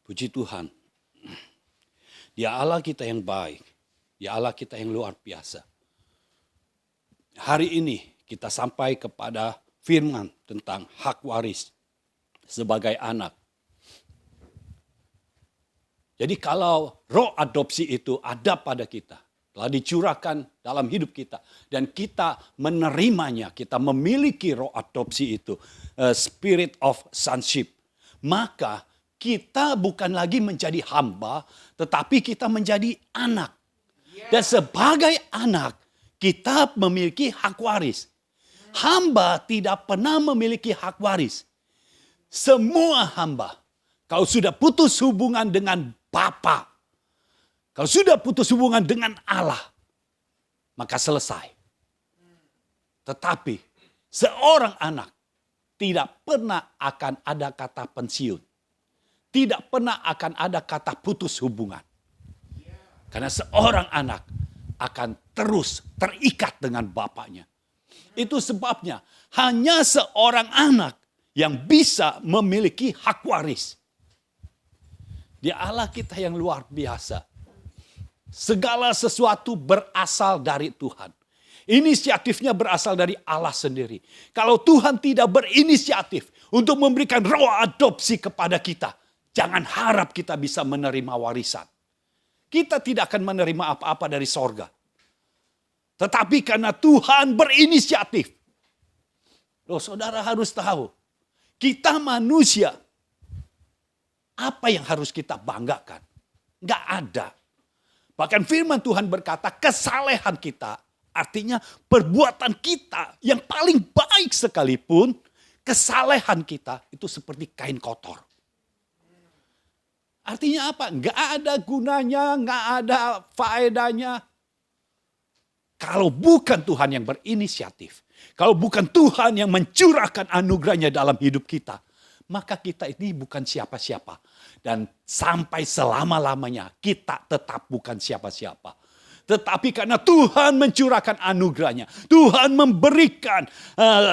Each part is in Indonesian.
Puji Tuhan, Dia Allah kita yang baik, Dia Allah kita yang luar biasa. Hari ini kita sampai kepada firman tentang hak waris sebagai anak. Jadi kalau roh adopsi itu ada pada kita, telah dicurahkan dalam hidup kita, dan kita menerimanya, kita memiliki roh adopsi itu, spirit of sonship, maka kita bukan lagi menjadi hamba, tetapi kita menjadi anak. Dan sebagai anak, kita memiliki hak waris. Hamba tidak pernah memiliki hak waris. Semua hamba, kalau sudah putus hubungan dengan Bapa, kalau sudah putus hubungan dengan Allah, maka selesai. Tetapi seorang anak tidak pernah akan ada kata pensiun. Tidak pernah akan ada kata putus hubungan. Karena seorang anak akan terus terikat dengan bapaknya. Itu sebabnya hanya seorang anak yang bisa memiliki hak waris. Dia Allah kita yang luar biasa. Segala sesuatu berasal dari Tuhan. Inisiatifnya berasal dari Allah sendiri. Kalau Tuhan tidak berinisiatif untuk memberikan roh adopsi kepada kita, jangan harap kita bisa menerima warisan. Kita tidak akan menerima apa-apa dari sorga. Tetapi karena Tuhan berinisiatif. Loh, saudara harus tahu. Kita manusia. Apa yang harus kita banggakan? Nggak ada. Bahkan firman Tuhan berkata kesalehan kita. Artinya perbuatan kita yang paling baik sekalipun. Kesalehan kita itu seperti kain kotor. Artinya apa? Nggak ada gunanya, nggak ada faedahnya. Kalau bukan Tuhan yang berinisiatif. Kalau bukan Tuhan yang mencurahkan anugerahnya dalam hidup kita. Maka kita ini bukan siapa-siapa. Dan sampai selama-lamanya kita tetap bukan siapa-siapa. Tetapi karena Tuhan mencurahkan anugerahnya. Tuhan memberikan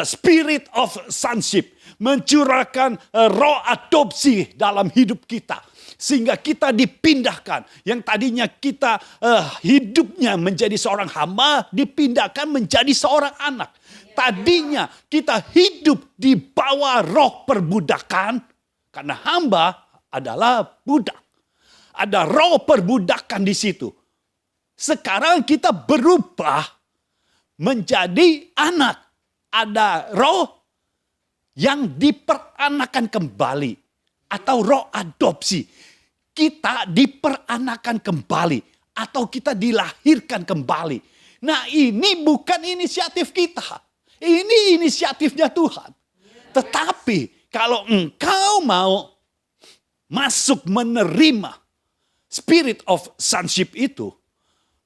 spirit of sonship. Mencurahkan roh adopsi dalam hidup kita. Sehingga kita dipindahkan. Yang tadinya kita hidupnya menjadi seorang hamba, dipindahkan menjadi seorang anak. Tadinya kita hidup di bawah roh perbudakan. Karena hamba adalah budak. Ada roh perbudakan di situ. Sekarang kita berubah menjadi anak. Ada roh yang diperanakan kembali. Atau roh adopsi. Kita diperanakan kembali. Atau kita dilahirkan kembali. Nah, ini bukan inisiatif kita. Ini inisiatifnya Tuhan. Tetapi kalau engkau mau masuk menerima spirit of sonship itu,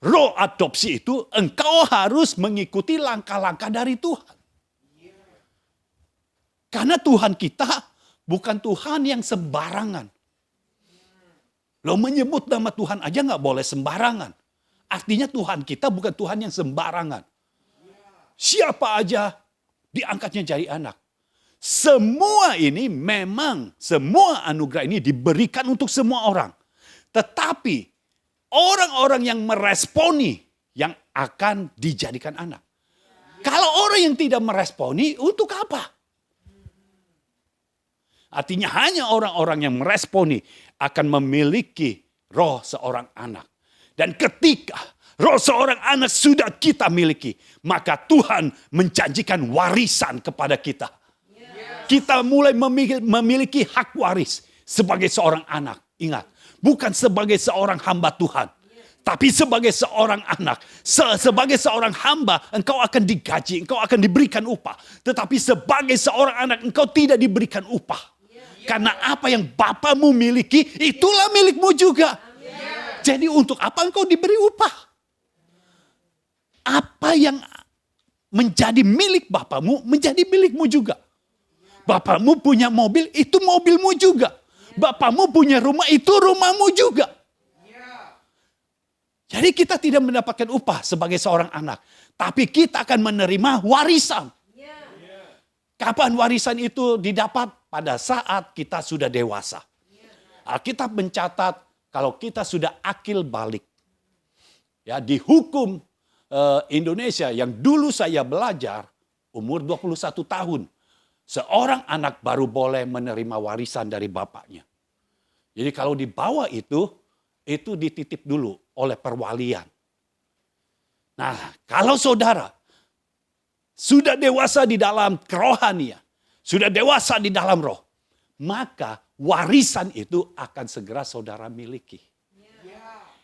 roh adopsi itu, engkau harus mengikuti langkah-langkah dari Tuhan. Karena Tuhan kita bukan Tuhan yang sembarangan. Lo menyebut nama Tuhan aja gak boleh sembarangan. Artinya Tuhan kita bukan Tuhan yang sembarangan. Siapa aja diangkatnya jadi anak. Semua ini memang, semua anugerah ini diberikan untuk semua orang. Tetapi orang-orang yang meresponi yang akan dijadikan anak. Kalau orang yang tidak meresponi, untuk apa? Artinya hanya orang-orang yang meresponi akan memiliki roh seorang anak. Dan ketika roh seorang anak sudah kita miliki, maka Tuhan menjanjikan warisan kepada kita. Kita mulai memiliki hak waris sebagai seorang anak. Ingat, bukan sebagai seorang hamba Tuhan. Tapi sebagai seorang anak, sebagai seorang hamba, engkau akan digaji, engkau akan diberikan upah. Tetapi sebagai seorang anak, engkau tidak diberikan upah. Karena apa yang Bapamu miliki, itulah milikmu juga. Jadi untuk apa engkau diberi upah? Apa yang menjadi milik Bapamu, menjadi milikmu juga. Bapamu punya mobil, itu mobilmu juga. Bapamu punya rumah, itu rumahmu juga. Jadi kita tidak mendapatkan upah sebagai seorang anak. Tapi kita akan menerima warisan. Kapan warisan itu didapat? Pada saat kita sudah dewasa. Alkitab mencatat kalau kita sudah akil balik. Ya, di hukum Indonesia yang dulu saya belajar, umur 21 tahun. Seorang anak baru boleh menerima warisan dari bapaknya. Jadi kalau di bawah itu dititip dulu oleh perwalian. Nah, kalau saudara sudah dewasa di dalam kerohanian, sudah dewasa di dalam roh, maka warisan itu akan segera saudara miliki.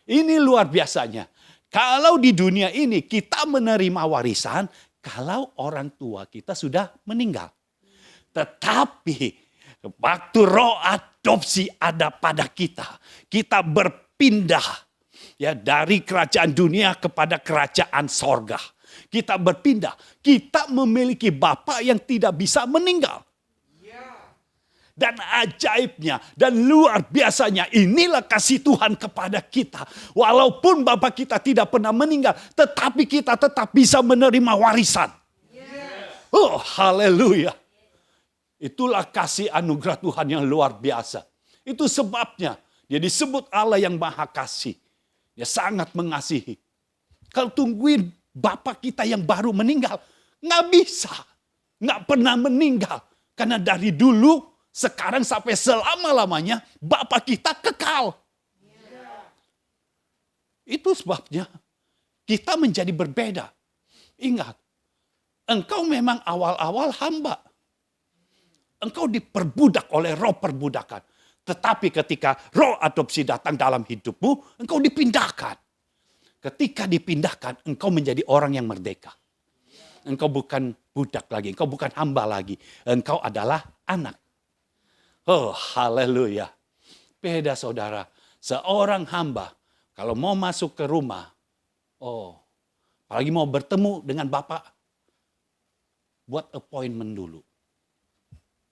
Ini luar biasanya. Kalau di dunia ini kita menerima warisan, kalau orang tua kita sudah meninggal. Tetapi waktu roh adopsi ada pada kita, kita berpindah ya dari kerajaan dunia kepada kerajaan sorga. Kita berpindah, kita memiliki Bapa yang tidak bisa meninggal. Dan ajaibnya dan luar biasanya inilah kasih Tuhan kepada kita. Walaupun Bapa kita tidak pernah meninggal, tetapi kita tetap bisa menerima warisan. Oh, haleluya. Itulah kasih anugerah Tuhan yang luar biasa. Itu sebabnya dia disebut Allah yang maha kasih. Dia sangat mengasihi. Kalau tungguin Bapak kita yang baru meninggal, nggak bisa. Nggak pernah meninggal. Karena dari dulu, sekarang sampai selama-lamanya, Bapak kita kekal. Itu sebabnya kita menjadi berbeda. Ingat, engkau memang awal-awal hamba. Engkau diperbudak oleh roh perbudakan. Tetapi ketika roh adopsi datang dalam hidupmu, engkau dipindahkan. Ketika dipindahkan, engkau menjadi orang yang merdeka. Engkau bukan budak lagi, engkau bukan hamba lagi. Engkau adalah anak. Oh, haleluya. Beda saudara. Seorang hamba, kalau mau masuk ke rumah, apalagi mau bertemu dengan Bapak, buat appointment dulu.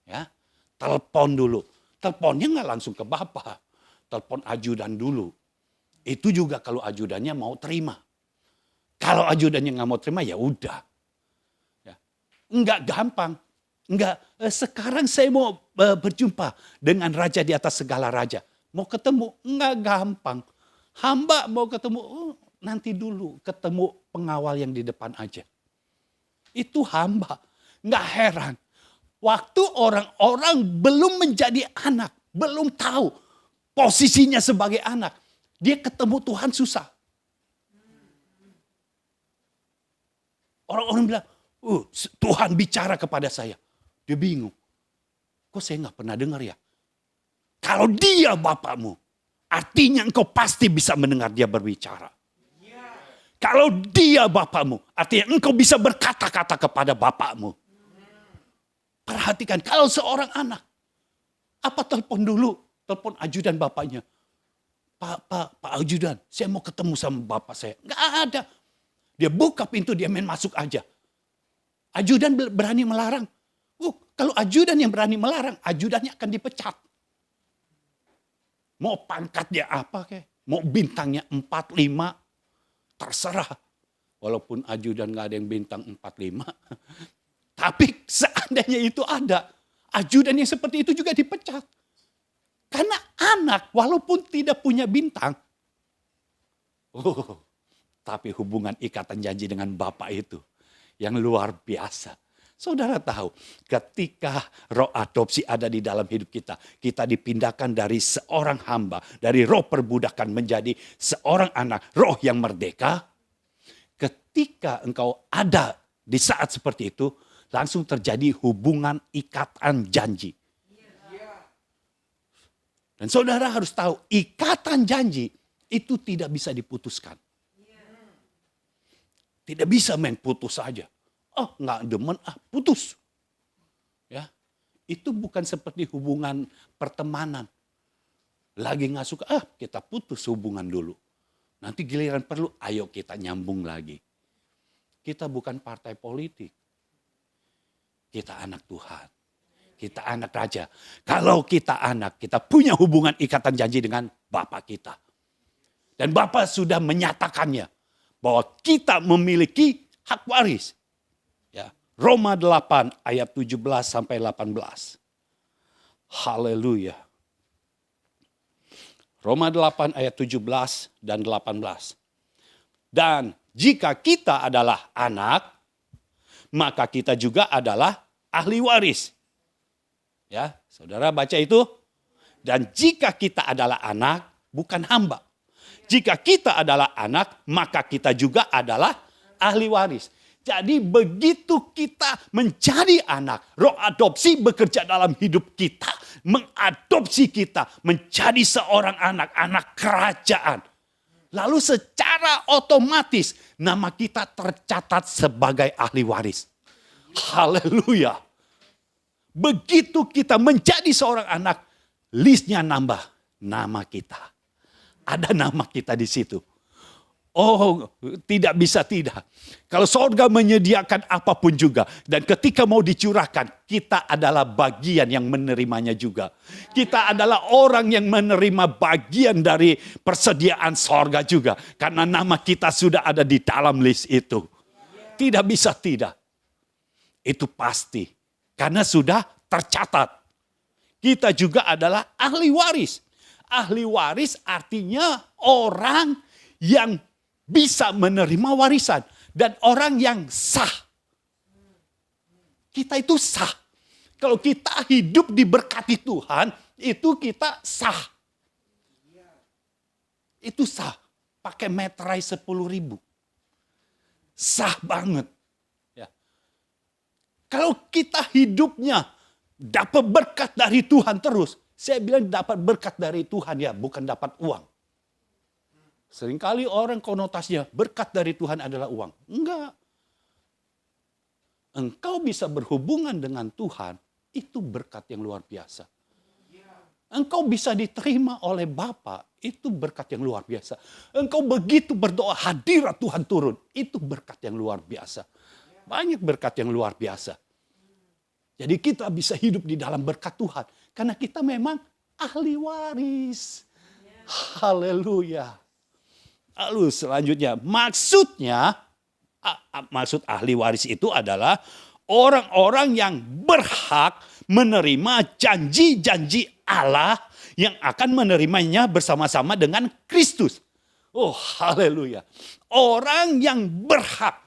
Ya, telepon dulu. Teleponnya nggak langsung ke Bapak. Telepon ajudan dulu. Itu juga kalau ajudannya mau terima. Kalau ajudannya nggak mau terima, ya udah. Ya. Nggak gampang. Enggak, sekarang saya mau berjumpa dengan raja di atas segala raja. Mau ketemu, enggak gampang. Hamba mau ketemu, nanti dulu ketemu pengawal yang di depan aja. Itu hamba, enggak heran. Waktu orang-orang belum menjadi anak, belum tahu posisinya sebagai anak. Dia ketemu Tuhan susah. Orang-orang bilang, Tuhan bicara kepada saya. Dia bingung. Kok saya nggak pernah dengar ya? Kalau dia bapakmu, artinya engkau pasti bisa mendengar dia berbicara. Kalau dia bapakmu, artinya engkau bisa berkata-kata kepada bapakmu. Perhatikan, kalau seorang anak, apa telepon dulu? Telepon ajudan bapaknya. Pak ajudan, saya mau ketemu sama bapak saya. Nggak ada. Dia buka pintu, dia main masuk aja. Ajudan berani melarang. Kalau ajudan yang berani melarang, ajudannya akan dipecat. Mau pangkatnya apa kek? Mau bintangnya 4, 5, terserah. Walaupun ajudan gak ada yang bintang 4, 5. Tapi seandainya itu ada, ajudan yang seperti itu juga dipecat. Karena anak walaupun tidak punya bintang, tapi hubungan ikatan janji dengan Bapak itu yang luar biasa. Saudara tahu, ketika roh adopsi ada di dalam hidup kita, kita dipindahkan dari seorang hamba, dari roh perbudakan menjadi seorang anak, roh yang merdeka. Ketika engkau ada di saat seperti itu, langsung terjadi hubungan ikatan janji. Dan saudara harus tahu, ikatan janji itu tidak bisa diputuskan. Tidak bisa main putus saja. Nggak demen, putus. Ya, itu bukan seperti hubungan pertemanan. Lagi nggak suka, kita putus hubungan dulu. Nanti giliran perlu, ayo kita nyambung lagi. Kita bukan partai politik. Kita anak Tuhan. Kita anak raja. Kalau kita anak, kita punya hubungan ikatan janji dengan Bapa kita. Dan Bapa sudah menyatakannya bahwa kita memiliki hak waris. Roma 8 ayat 17 sampai 18. Haleluya. Roma 8 ayat 17 dan 18. Dan jika kita adalah anak, maka kita juga adalah ahli waris. Ya, saudara baca itu. Dan jika kita adalah anak, bukan hamba. Jika kita adalah anak, maka kita juga adalah ahli waris. Jadi begitu kita menjadi anak, roh adopsi bekerja dalam hidup kita, mengadopsi kita menjadi seorang anak kerajaan. Lalu secara otomatis nama kita tercatat sebagai ahli waris. Haleluya. Begitu kita menjadi seorang anak, listnya nambah nama kita. Ada nama kita di situ. Oh, tidak bisa tidak. Kalau sorga menyediakan apapun juga. Dan ketika mau dicurahkan, kita adalah bagian yang menerimanya juga. Kita adalah orang yang menerima bagian dari persediaan sorga juga. Karena nama kita sudah ada di dalam list itu. Tidak bisa tidak. Itu pasti. Karena sudah tercatat. Kita juga adalah ahli waris. Ahli waris artinya orang yang bisa menerima warisan. Dan orang yang sah. Kita itu sah. Kalau kita hidup diberkati Tuhan, itu kita sah. Itu sah. Pakai meterai 10.000. Sah banget. Ya. Kalau kita hidupnya dapat berkat dari Tuhan terus. Saya bilang dapat berkat dari Tuhan ya, bukan dapat uang. Seringkali orang konotasinya berkat dari Tuhan adalah uang. Enggak. Engkau bisa berhubungan dengan Tuhan, itu berkat yang luar biasa. Engkau bisa diterima oleh Bapa, itu berkat yang luar biasa. Engkau begitu berdoa, hadirat Tuhan turun, itu berkat yang luar biasa. Banyak berkat yang luar biasa. Jadi kita bisa hidup di dalam berkat Tuhan. Karena kita memang ahli waris. Haleluya. Lalu selanjutnya, maksud ahli waris itu adalah orang-orang yang berhak menerima janji-janji Allah yang akan menerimanya bersama-sama dengan Kristus. Oh, haleluya. Orang yang berhak.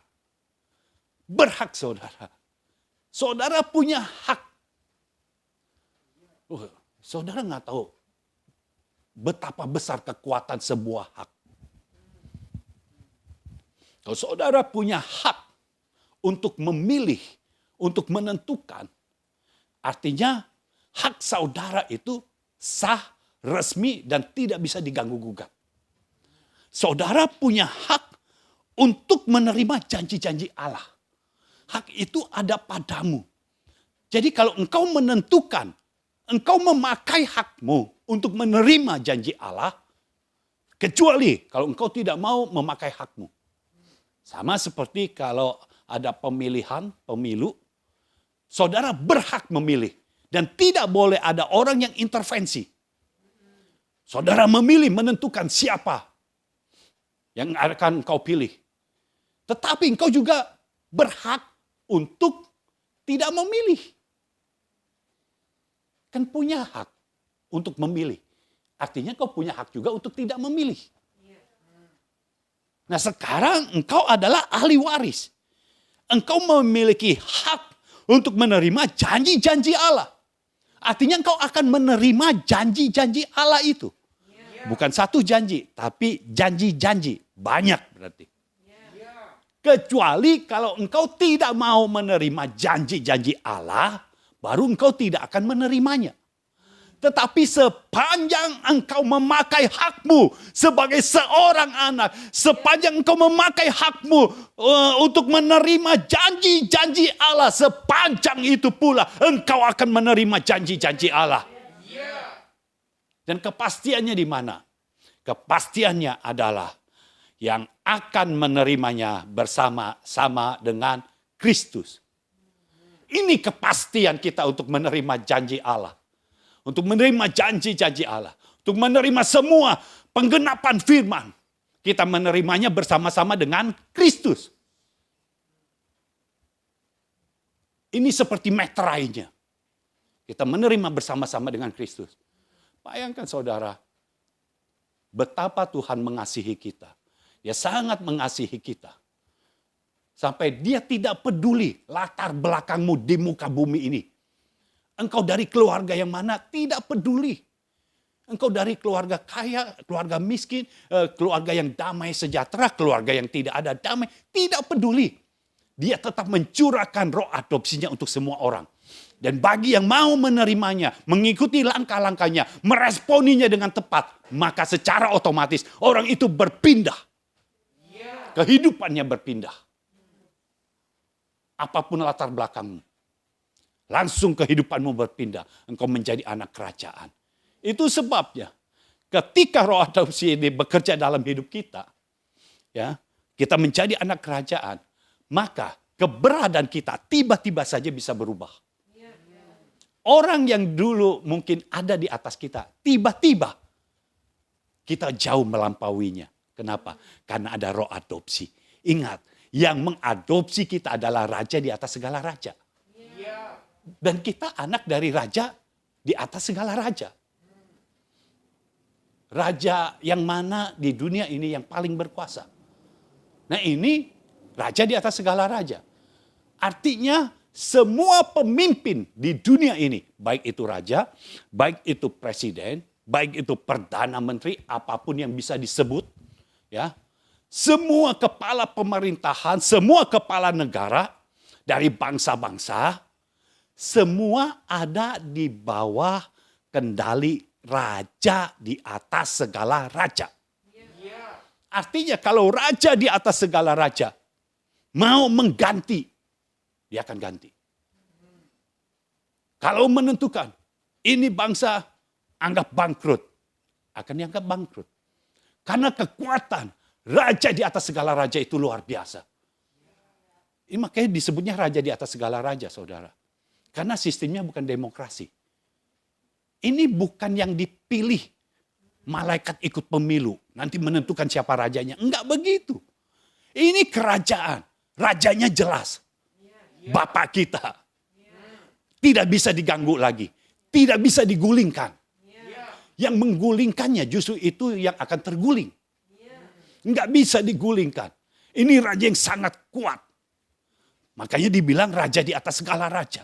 Berhak, saudara. Saudara punya hak. Oh, saudara nggak tahu betapa besar kekuatan sebuah hak. Kalau saudara punya hak untuk memilih, untuk menentukan, artinya hak saudara itu sah, resmi, dan tidak bisa diganggu-gugat. Saudara punya hak untuk menerima janji-janji Allah. Hak itu ada padamu. Jadi kalau engkau menentukan, engkau memakai hakmu untuk menerima janji Allah, kecuali kalau engkau tidak mau memakai hakmu. Sama seperti kalau ada pemilihan, pemilu, saudara berhak memilih. Dan tidak boleh ada orang yang intervensi. Saudara memilih, menentukan siapa yang akan kau pilih. Tetapi engkau juga berhak untuk tidak memilih. Kan punya hak untuk memilih. Artinya kau punya hak juga untuk tidak memilih. Nah sekarang engkau adalah ahli waris. Engkau memiliki hak untuk menerima janji-janji Allah. Artinya engkau akan menerima janji-janji Allah itu. Bukan satu janji, tapi janji-janji. Banyak berarti. Kecuali kalau engkau tidak mau menerima janji-janji Allah, baru engkau tidak akan menerimanya. Tetapi sepanjang engkau memakai hakmu sebagai seorang anak, sepanjang engkau memakai hakmu untuk menerima janji-janji Allah, sepanjang itu pula engkau akan menerima janji-janji Allah. Dan kepastiannya di mana? Kepastiannya adalah yang akan menerimanya bersama-sama dengan Kristus. Ini kepastian kita untuk menerima janji Allah. Untuk menerima janji-janji Allah. Untuk menerima semua penggenapan firman. Kita menerimanya bersama-sama dengan Kristus. Ini seperti meterainya. Kita menerima bersama-sama dengan Kristus. Bayangkan saudara. betapa Tuhan mengasihi kita. Dia sangat mengasihi kita. Sampai dia tidak peduli latar belakangmu di muka bumi ini. Engkau dari keluarga yang mana, tidak peduli. Engkau dari keluarga kaya, keluarga miskin, keluarga yang damai sejahtera, keluarga yang tidak ada damai, tidak peduli. Dia tetap mencurahkan roh adopsinya untuk semua orang. Dan bagi yang mau menerimanya, mengikuti langkah-langkahnya, meresponinya dengan tepat, maka secara otomatis orang itu berpindah. Kehidupannya berpindah. Apapun latar belakangmu, langsung kehidupanmu berpindah. Engkau menjadi anak kerajaan. Itu sebabnya ketika roh adopsi ini bekerja dalam hidup kita, ya, kita menjadi anak kerajaan, maka keberadaan kita tiba-tiba saja bisa berubah. Orang yang dulu mungkin ada di atas kita, tiba-tiba kita jauh melampauinya. Kenapa? Karena ada roh adopsi. Ingat, yang mengadopsi kita adalah raja di atas segala raja. Dan kita anak dari raja di atas segala raja. Raja yang mana di dunia ini yang paling berkuasa. Nah ini raja di atas segala raja. Artinya semua pemimpin di dunia ini, baik itu raja, baik itu presiden, baik itu perdana menteri, apapun yang bisa disebut, ya, semua kepala pemerintahan, semua kepala negara dari bangsa-bangsa, semua ada di bawah kendali raja di atas segala raja. Artinya kalau raja di atas segala raja mau mengganti, dia akan ganti. Kalau menentukan ini bangsa anggap bangkrut, akan dianggap bangkrut. Karena kekuatan raja di atas segala raja itu luar biasa. Ini makanya disebutnya raja di atas segala raja, saudara. Karena sistemnya bukan demokrasi. Ini bukan yang dipilih. Malaikat ikut pemilu. Nanti menentukan siapa rajanya. Enggak begitu. Ini kerajaan. Rajanya jelas. Bapak kita. Tidak bisa diganggu lagi. Tidak bisa digulingkan. Yang menggulingkannya justru itu yang akan terguling. Enggak bisa digulingkan. Ini raja yang sangat kuat. Makanya dibilang raja di atas segala raja.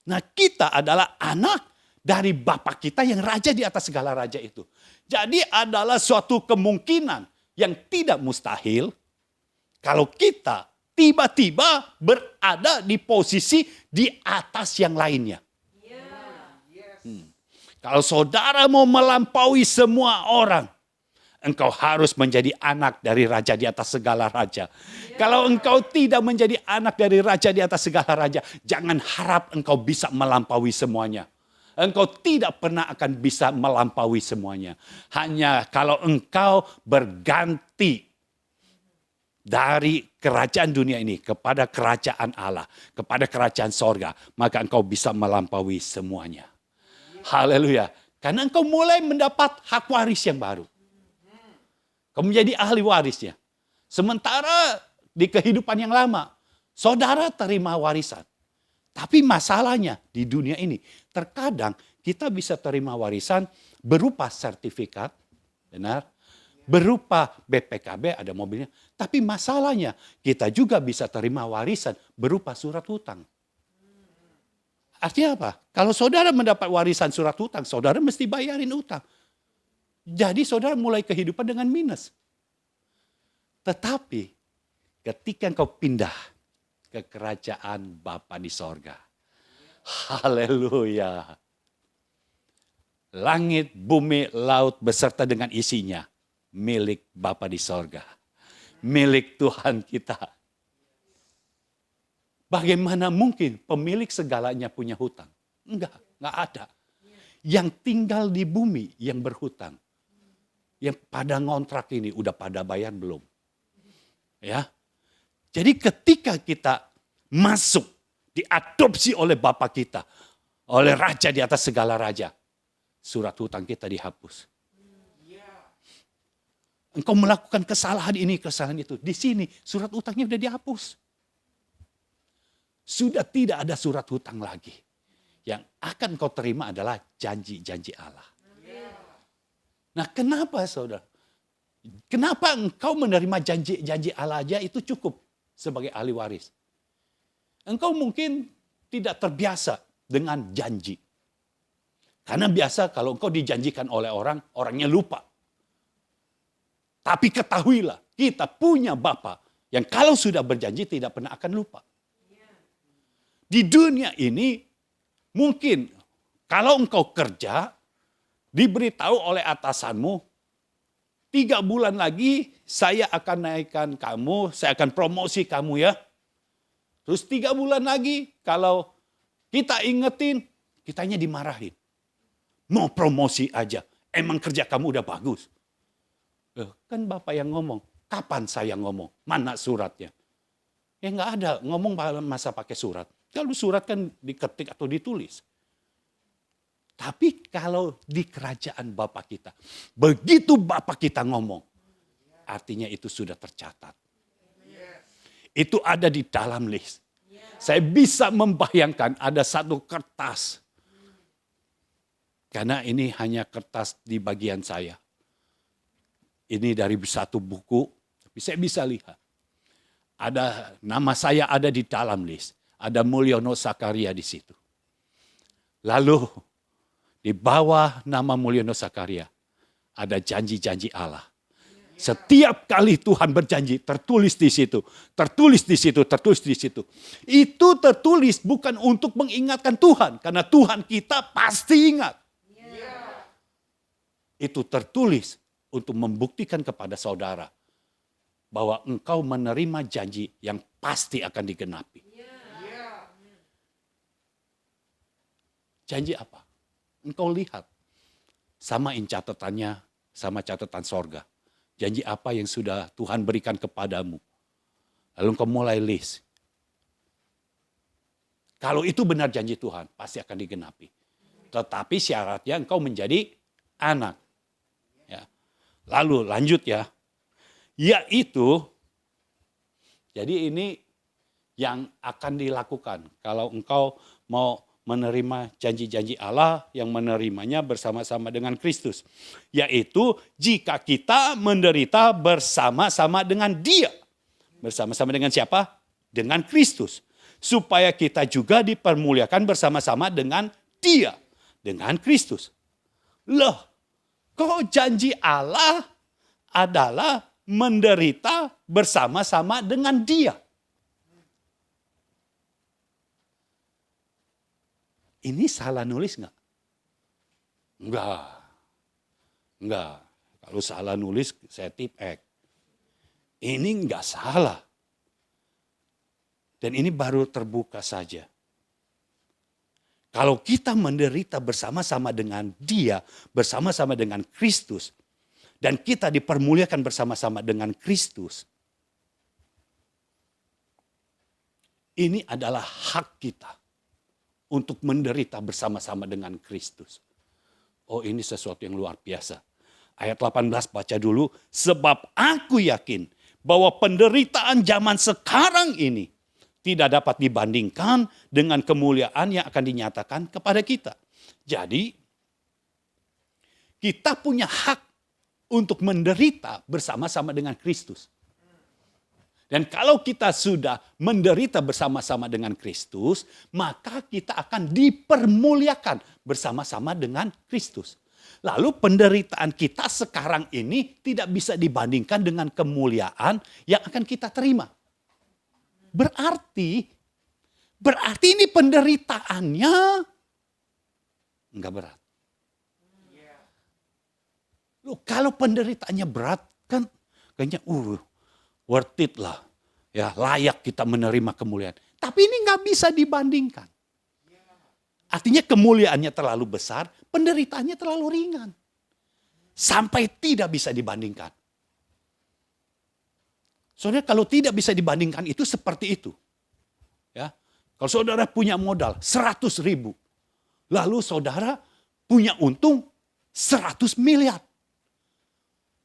Nah kita adalah anak dari Bapa kita yang raja di atas segala raja itu. Jadi adalah suatu kemungkinan yang tidak mustahil kalau kita tiba-tiba berada di posisi di atas yang lainnya. Kalau saudara mau melampaui semua orang, engkau harus menjadi anak dari raja di atas segala raja. Kalau engkau tidak menjadi anak dari raja di atas segala raja, jangan harap engkau bisa melampaui semuanya. Engkau tidak pernah akan bisa melampaui semuanya. Hanya kalau engkau berganti dari kerajaan dunia ini kepada kerajaan Allah, kepada kerajaan sorga, maka engkau bisa melampaui semuanya. Haleluya. Karena engkau mulai mendapat hak waris yang baru. Kau menjadi ahli warisnya. Sementara di kehidupan yang lama, saudara terima warisan. Tapi masalahnya di dunia ini, terkadang kita bisa terima warisan berupa sertifikat, benar, berupa BPKB, ada mobilnya. Tapi masalahnya kita juga bisa terima warisan berupa surat hutang. Artinya apa? Kalau saudara mendapat warisan surat hutang, saudara mesti bayarin hutang. Jadi saudara mulai kehidupan dengan minus. Tetapi ketika engkau pindah ke kerajaan Bapa di sorga. Haleluya. Langit, bumi, laut beserta dengan isinya. Milik Bapa di sorga. Milik Tuhan kita. Bagaimana mungkin pemilik segalanya punya hutang? Enggak ada. Yang tinggal di bumi yang berhutang. Yang pada ngontrak ini udah pada bayar belum? Ya. Jadi ketika kita masuk, diadopsi oleh Bapa kita, oleh Raja di atas segala raja, surat hutang kita dihapus. Engkau melakukan kesalahan ini, kesalahan itu. Di sini surat hutangnya sudah dihapus. Sudah tidak ada surat hutang lagi. Yang akan kau terima adalah janji-janji Allah. Nah, kenapa saudara? Kenapa engkau menerima janji-janji Allah aja itu cukup sebagai ahli waris? Engkau mungkin tidak terbiasa dengan janji. Karena biasa kalau engkau dijanjikan oleh orang, orangnya lupa. Tapi ketahuilah, kita punya Bapa yang kalau sudah berjanji tidak pernah akan lupa. Di dunia ini mungkin kalau engkau kerja, diberitahu oleh atasanmu, 3 bulan lagi saya akan naikkan kamu, saya akan promosi kamu ya. Terus 3 bulan lagi kalau kita ingetin, kitanya dimarahin. Mau promosi aja, emang kerja kamu udah bagus. Kan Bapak yang ngomong, kapan saya ngomong? Mana suratnya? Ya nggak ada, ngomong masa pakai surat. Kalau surat kan diketik atau ditulis. Tapi kalau di kerajaan Bapak kita, begitu Bapak kita ngomong, artinya itu sudah tercatat. Itu ada di dalam list. Saya bisa membayangkan ada satu kertas. Karena ini hanya kertas di bagian saya. Ini dari satu buku, tapi saya bisa lihat. Ada nama saya ada di dalam list. Ada Mulyono Sakaria di situ. Lalu di bawah nama Mulyono Sakaria ada janji-janji Allah. Setiap kali Tuhan berjanji tertulis di situ, tertulis di situ, tertulis di situ. Itu tertulis bukan untuk mengingatkan Tuhan, karena Tuhan kita pasti ingat. Itu tertulis untuk membuktikan kepada saudara bahwa engkau menerima janji yang pasti akan digenapi. Janji apa? Engkau lihat. Samain catatannya sama catatan sorga. Janji apa yang sudah Tuhan berikan kepadamu. Lalu engkau mulai list. Kalau itu benar janji Tuhan, pasti akan digenapi. Tetapi syaratnya engkau menjadi anak. Ya. Lalu lanjut ya. Yaitu, jadi ini yang akan dilakukan. Kalau engkau mau menerima janji-janji Allah yang menerimanya bersama-sama dengan Kristus. Yaitu jika kita menderita bersama-sama dengan Dia. Bersama-sama dengan siapa? Dengan Kristus. Supaya kita juga dipermuliakan bersama-sama dengan Dia. Dengan Kristus. Loh, kok janji Allah adalah menderita bersama-sama dengan Dia? Ini salah nulis nggak? Enggak. Kalau salah nulis saya tip X. Ini nggak salah. Dan ini baru terbuka saja. Kalau kita menderita bersama-sama dengan Dia, bersama-sama dengan Kristus, dan kita dipermuliakan bersama-sama dengan Kristus, ini adalah hak kita untuk menderita bersama-sama dengan Kristus. Oh, ini sesuatu yang luar biasa. Ayat 18 baca dulu. Sebab aku yakin bahwa penderitaan zaman sekarang ini tidak dapat dibandingkan dengan kemuliaan yang akan dinyatakan kepada kita. Jadi, kita punya hak untuk menderita bersama-sama dengan Kristus. Dan kalau kita sudah menderita bersama-sama dengan Kristus, maka kita akan dipermuliakan bersama-sama dengan Kristus. Lalu penderitaan kita sekarang ini tidak bisa dibandingkan dengan kemuliaan yang akan kita terima. Berarti ini penderitaannya enggak berat. Loh, kalau penderitaannya berat kan kayaknya worth it lah. Ya, layak kita menerima kemuliaan. Tapi ini nggak bisa dibandingkan. Artinya kemuliaannya terlalu besar, penderitaannya terlalu ringan. Sampai tidak bisa dibandingkan. Saudara, kalau tidak bisa dibandingkan itu seperti itu. Ya, kalau saudara punya modal 100 ribu. Lalu saudara punya untung 100 miliar.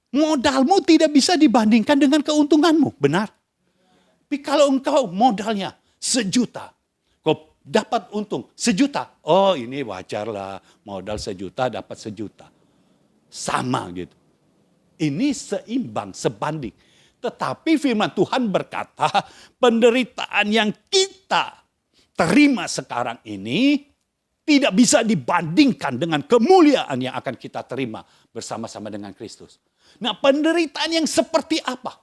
Modalmu tidak bisa dibandingkan dengan keuntunganmu, benar? Tapi kalau engkau modalnya 1 juta, kau dapat untung 1 juta. Oh, ini wajar lah, modal 1 juta dapat 1 juta. sama gitu. Ini seimbang, sebanding. Tetapi firman Tuhan berkata, penderitaan yang kita terima sekarang ini tidak bisa dibandingkan dengan kemuliaan yang akan kita terima bersama-sama dengan Kristus. Nah, penderitaan yang seperti apa?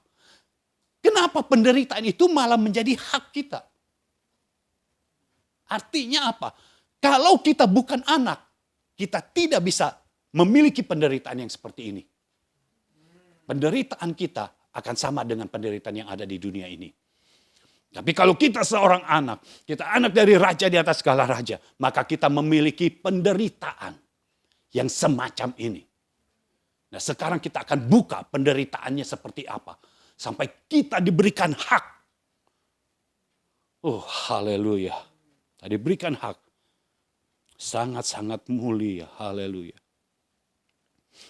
Kenapa penderitaan itu malah menjadi hak kita? Artinya apa? Kalau kita bukan anak, kita tidak bisa memiliki penderitaan yang seperti ini. Penderitaan kita akan sama dengan penderitaan yang ada di dunia ini. Tapi kalau kita seorang anak, kita anak dari raja di atas segala raja, maka kita memiliki penderitaan yang semacam ini. Nah, sekarang kita akan buka penderitaannya seperti apa. Sampai kita diberikan hak. Oh, haleluya. Diberikan hak. Sangat-sangat mulia, haleluya.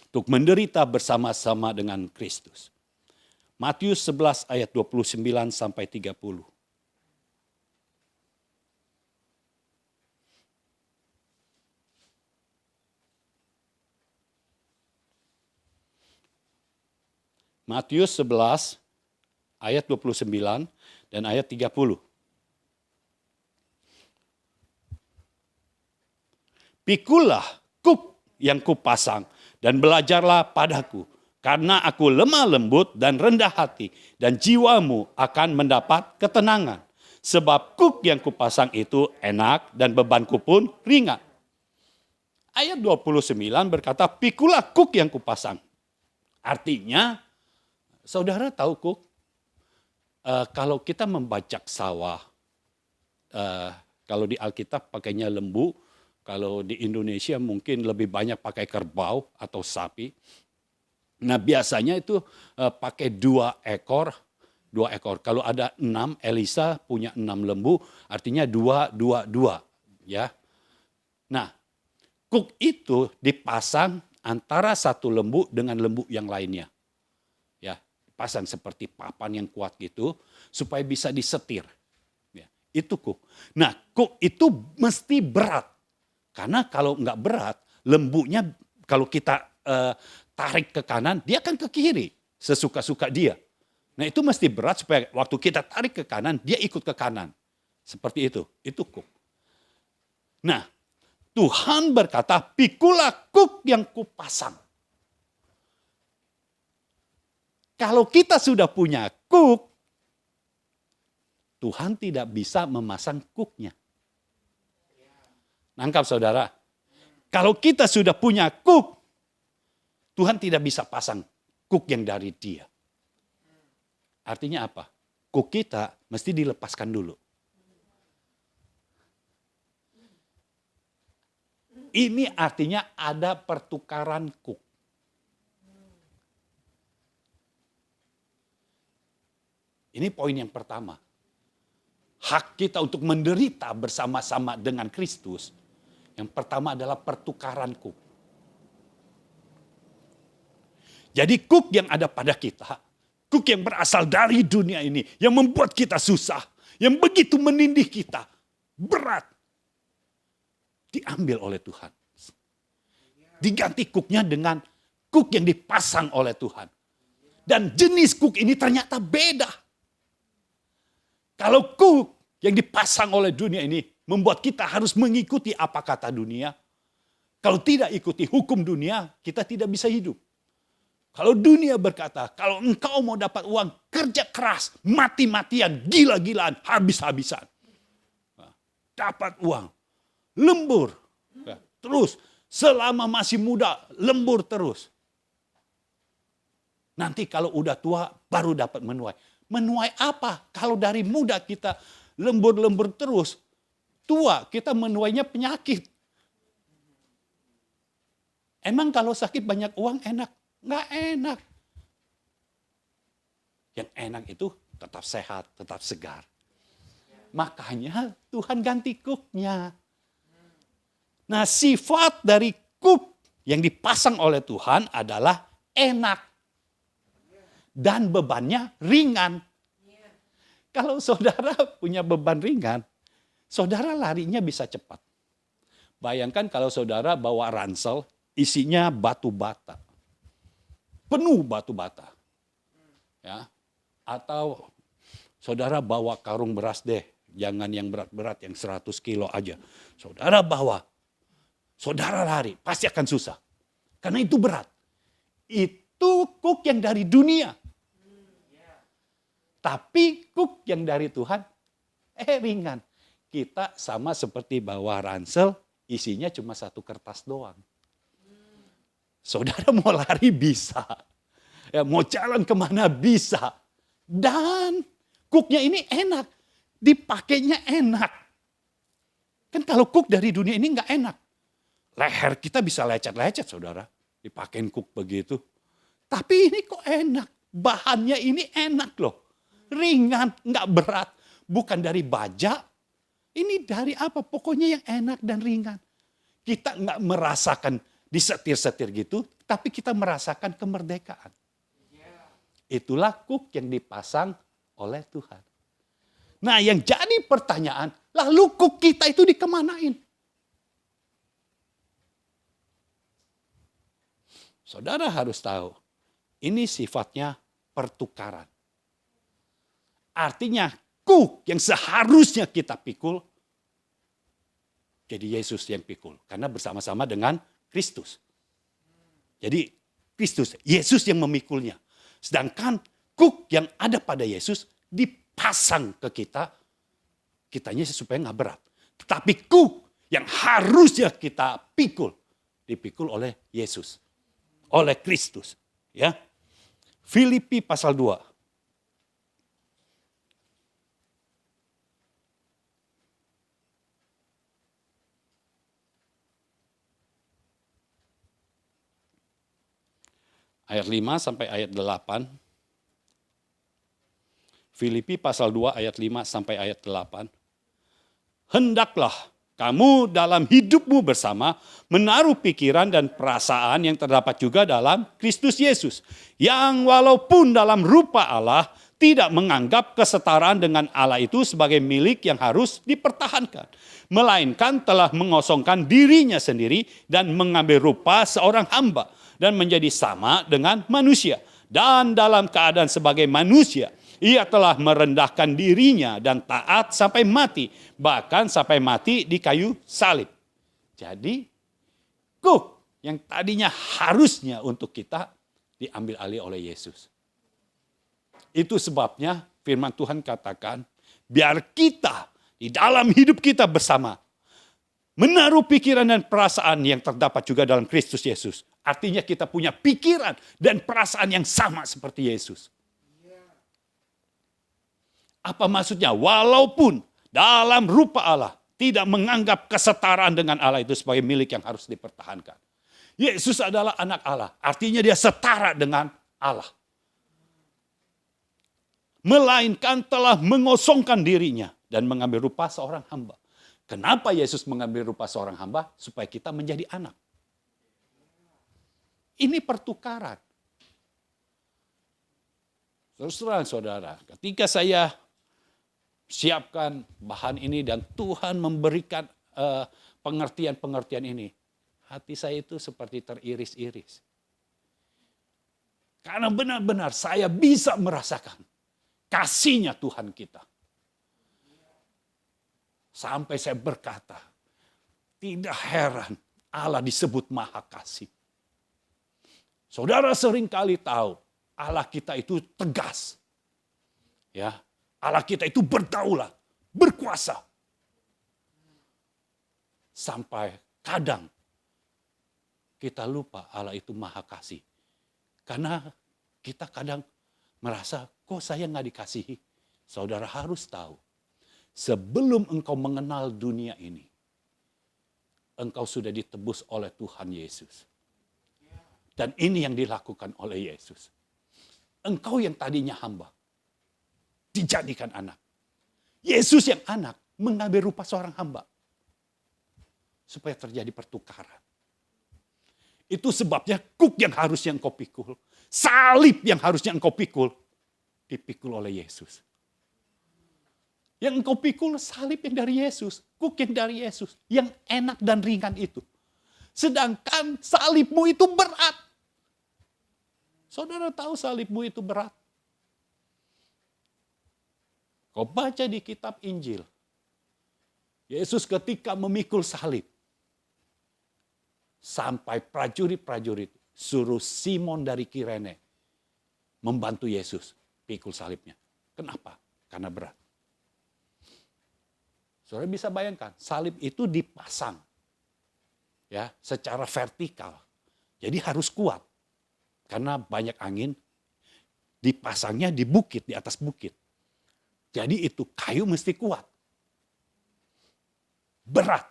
Untuk menderita bersama-sama dengan Kristus. Matius 11 ayat 29 sampai 30. Matius 11 ayat 29 dan ayat 30. Pikulah kuk yang kupasang dan belajarlah padaku, karena aku lemah lembut dan rendah hati, dan jiwamu akan mendapat ketenangan. Sebab kuk yang kupasang itu enak dan bebanku pun ringan. Ayat 29 berkata, pikulah kuk yang kupasang. Artinya, saudara tahu kuk? Kalau kita membajak sawah, kalau di Alkitab pakainya lembu, kalau di Indonesia mungkin lebih banyak pakai kerbau atau sapi. Nah, biasanya itu pakai 2 ekor. Kalau ada 6, Elisa punya 6 lembu, artinya 2, 2, 2. Ya. Nah, kuk itu dipasang antara satu lembu dengan lembu yang lainnya. Ya, pasang seperti papan yang kuat gitu, supaya bisa disetir. Ya, itu kuk. Nah, kuk itu mesti berat. Karena kalau nggak berat, lembunya kalau kita tarik ke kanan, dia akan ke kiri. Sesuka-suka dia. Nah, itu mesti berat supaya waktu kita tarik ke kanan, dia ikut ke kanan. Seperti itu. Itu kuk. Nah, Tuhan berkata, pikulah kuk yang kupasang. Kalau kita sudah punya kuk, Tuhan tidak bisa memasang kuknya. Nangkap saudara? Kalau kita sudah punya kuk, Tuhan tidak bisa pasang kuk yang dari dia. Artinya apa? Kuk kita mesti dilepaskan dulu. Ini artinya ada pertukaran kuk. Ini poin yang pertama. Hak kita untuk menderita bersama-sama dengan Kristus. Yang pertama adalah pertukaran kuk. Jadi kuk yang ada pada kita, kuk yang berasal dari dunia ini, yang membuat kita susah, yang begitu menindih kita, berat, diambil oleh Tuhan. Diganti kuknya dengan kuk yang dipasang oleh Tuhan. Dan jenis kuk ini ternyata beda. Kalau kuk yang dipasang oleh dunia ini membuat kita harus mengikuti apa kata dunia. Kalau tidak ikuti hukum dunia, kita tidak bisa hidup. Kalau dunia berkata, kalau engkau mau dapat uang, kerja keras, mati-matian, gila-gilaan, habis-habisan. Dapat uang, lembur. Terus, selama masih muda, lembur terus. Nanti kalau udah tua, baru dapat menuai. Menuai apa? Kalau dari muda kita lembur-lembur terus, tua kita menuainya penyakit. Emang kalau sakit banyak uang enak? Nggak enak. Yang enak itu tetap sehat, tetap segar. Makanya Tuhan ganti kuknya. Nah, sifat dari kuk yang dipasang oleh Tuhan adalah enak. Dan bebannya ringan. Kalau saudara punya beban ringan, saudara larinya bisa cepat. Bayangkan kalau saudara bawa ransel, isinya batu bata. penuh batu bata. Ya. Atau saudara bawa karung beras deh, jangan yang berat-berat, yang 100 kilo aja. Saudara bawa, saudara lari, pasti akan susah. Karena itu berat. Itu kuk yang dari dunia. Tapi kuk yang dari Tuhan, ringan. Kita sama seperti bawa ransel, isinya cuma 1 kertas doang. Saudara mau lari bisa. Ya, mau jalan kemana bisa. Dan kuknya ini enak. Dipakainya enak. Kan kalau kuk dari dunia ini nggak enak. Leher kita bisa lecet-lecet saudara. Dipakein kuk begitu. Tapi ini kok enak. Bahannya ini enak loh. Ringan, nggak berat. Bukan dari baja. Ini dari apa? Pokoknya yang enak dan ringan. Kita nggak merasakan disetir-setir gitu. Tapi kita merasakan kemerdekaan. Itulah kuk yang dipasang oleh Tuhan. Nah yang jadi pertanyaan, lalu kuk kita itu dikemanain? Saudara harus tahu, ini sifatnya pertukaran. Artinya kuk yang seharusnya kita pikul, jadi Yesus yang pikul. Karena bersama-sama dengan Kristus. Jadi Kristus, Yesus yang memikulnya. Sedangkan kuk yang ada pada Yesus dipasang ke kita, kitanya supaya nggak berat. Tetapi kuk yang harusnya kita pikul, dipikul oleh Yesus. Oleh Kristus. Ya. Filipi pasal 2. Ayat 5 sampai ayat 8. Filipi pasal 2 ayat 5 sampai ayat 8. Hendaklah kamu dalam hidupmu bersama menaruh pikiran dan perasaan yang terdapat juga dalam Kristus Yesus. Yang walaupun dalam rupa Allah tidak menganggap kesetaraan dengan Allah itu sebagai milik yang harus dipertahankan. Melainkan telah mengosongkan dirinya sendiri dan mengambil rupa seorang hamba. Dan menjadi sama dengan manusia. Dan dalam keadaan sebagai manusia, ia telah merendahkan dirinya dan taat sampai mati. Bahkan sampai mati di kayu salib. Jadi, kuk yang tadinya harusnya untuk kita diambil alih oleh Yesus. Itu sebabnya firman Tuhan katakan, biar kita di dalam hidup kita bersama, menaruh pikiran dan perasaan yang terdapat juga dalam Kristus Yesus. Artinya kita punya pikiran dan perasaan yang sama seperti Yesus. Apa maksudnya? Walaupun dalam rupa Allah tidak menganggap kesetaraan dengan Allah itu sebagai milik yang harus dipertahankan. Yesus adalah anak Allah. Artinya dia setara dengan Allah. Melainkan telah mengosongkan dirinya dan mengambil rupa seorang hamba. Kenapa Yesus mengambil rupa seorang hamba? Supaya kita menjadi anak. Ini pertukaran. Terus terang saudara, ketika saya siapkan bahan ini dan Tuhan memberikan pengertian-pengertian ini, hati saya itu seperti teriris-iris. Karena benar-benar saya bisa merasakan kasihnya Tuhan kita. Sampai saya berkata, tidak heran Allah disebut Maha Kasih. Saudara seringkali tahu Allah kita itu tegas. Ya, Allah kita itu berdaulat, berkuasa. Sampai kadang kita lupa Allah itu Maha Kasih. Karena kita kadang merasa, kok saya nggak dikasihi? Saudara harus tahu, sebelum engkau mengenal dunia ini, engkau sudah ditebus oleh Tuhan Yesus. Dan ini yang dilakukan oleh Yesus. Engkau yang tadinya hamba, dijadikan anak. Yesus yang anak mengambil rupa seorang hamba. Supaya terjadi pertukaran. Itu sebabnya kuk yang harusnya engkau pikul, salib yang harusnya engkau pikul, dipikul oleh Yesus. Yang engkau pikul salib yang dari Yesus, kuk yang dari Yesus, yang enak dan ringan itu. Sedangkan salibmu itu berat. Saudara tahu salibmu itu berat. Kau baca di kitab Injil. Yesus ketika memikul salib. Sampai prajurit-prajurit suruh Simon dari Kirene membantu Yesus pikul salibnya. Kenapa? Karena berat. Saudara bisa bayangkan, salib itu dipasang ya secara vertikal. Jadi harus kuat. Karena banyak angin, dipasangnya di bukit, di atas bukit. Jadi itu kayu mesti kuat. Berat.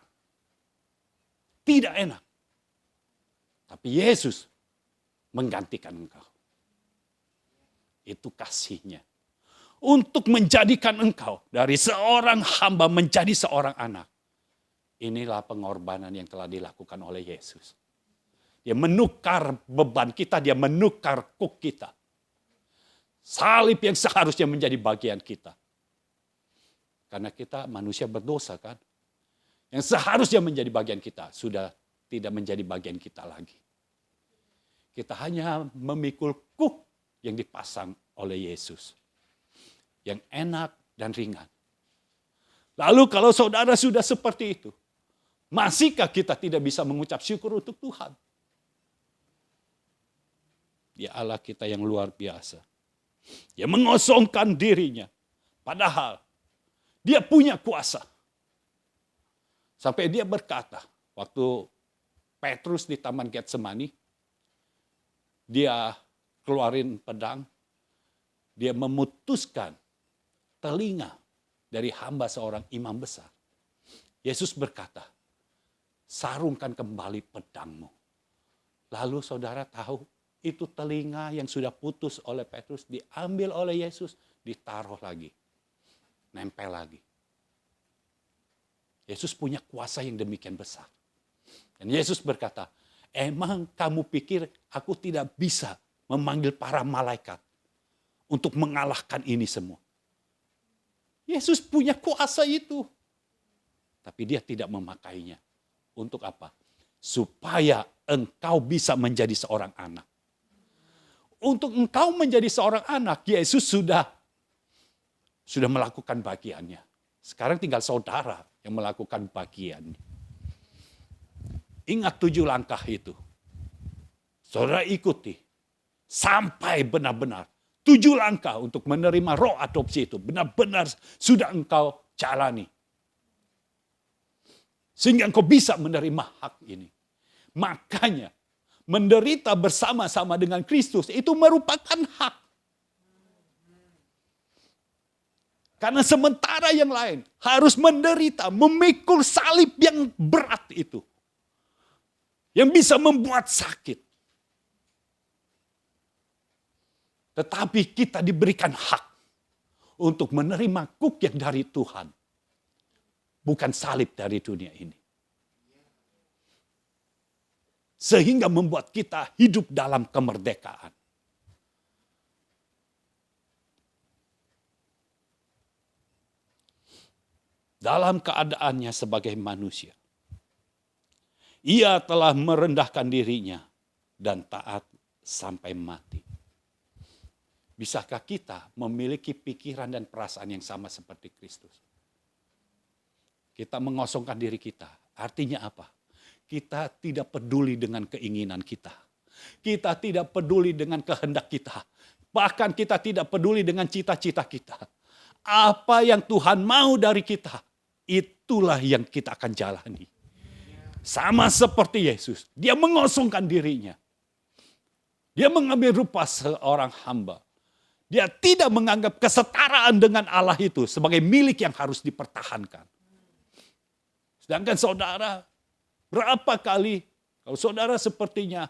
Tidak enak. Tapi Yesus menggantikan engkau. Itu kasihnya. Untuk menjadikan engkau dari seorang hamba menjadi seorang anak. Inilah pengorbanan yang telah dilakukan oleh Yesus. Dia menukar beban kita, dia menukar kuk kita. Salib yang seharusnya menjadi bagian kita. Karena kita manusia berdosa kan. Yang seharusnya menjadi bagian kita, sudah tidak menjadi bagian kita lagi. Kita hanya memikul kuk yang dipasang oleh Yesus. Yang enak dan ringan. Lalu kalau saudara sudah seperti itu, masihkah kita tidak bisa mengucap syukur untuk Tuhan? Dia Allah kita yang luar biasa. Dia mengosongkan dirinya. Padahal dia punya kuasa. Sampai dia berkata, waktu Petrus di Taman Getsemani, dia keluarin pedang, dia memutuskan telinga dari hamba seorang imam besar. Yesus berkata, sarungkan kembali pedangmu. Lalu saudara tahu, itu telinga yang sudah putus oleh Petrus, diambil oleh Yesus, ditaruh lagi, nempel lagi. Yesus punya kuasa yang demikian besar. Dan Yesus berkata, emang kamu pikir aku tidak bisa memanggil para malaikat untuk mengalahkan ini semua? Yesus punya kuasa itu. Tapi dia tidak memakainya. Untuk apa? Supaya engkau bisa menjadi seorang anak. Untuk engkau menjadi seorang anak, Yesus sudah melakukan bagiannya. Sekarang tinggal saudara yang melakukan bagiannya. Ingat 7 langkah itu. Saudara ikuti. Sampai benar-benar 7 langkah untuk menerima roh adopsi itu. Benar-benar sudah engkau jalani. Sehingga engkau bisa menerima hak ini. Makanya menderita bersama-sama dengan Kristus itu merupakan hak. Karena sementara yang lain harus menderita, memikul salib yang berat itu. Yang bisa membuat sakit. Tetapi kita diberikan hak untuk menerima kuk yang dari Tuhan. Bukan salib dari dunia ini. Sehingga membuat kita hidup dalam kemerdekaan. Dalam keadaannya sebagai manusia. Ia telah merendahkan dirinya dan taat sampai mati. Bisakah kita memiliki pikiran dan perasaan yang sama seperti Kristus? Kita mengosongkan diri kita. Artinya apa? Kita tidak peduli dengan keinginan kita. Kita tidak peduli dengan kehendak kita. Bahkan kita tidak peduli dengan cita-cita kita. Apa yang Tuhan mau dari kita, itulah yang kita akan jalani. Sama seperti Yesus. Dia mengosongkan dirinya. Dia mengambil rupa seorang hamba. Dia tidak menganggap kesetaraan dengan Allah itu sebagai milik yang harus dipertahankan. Sedangkan saudara, berapa kali kalau saudara sepertinya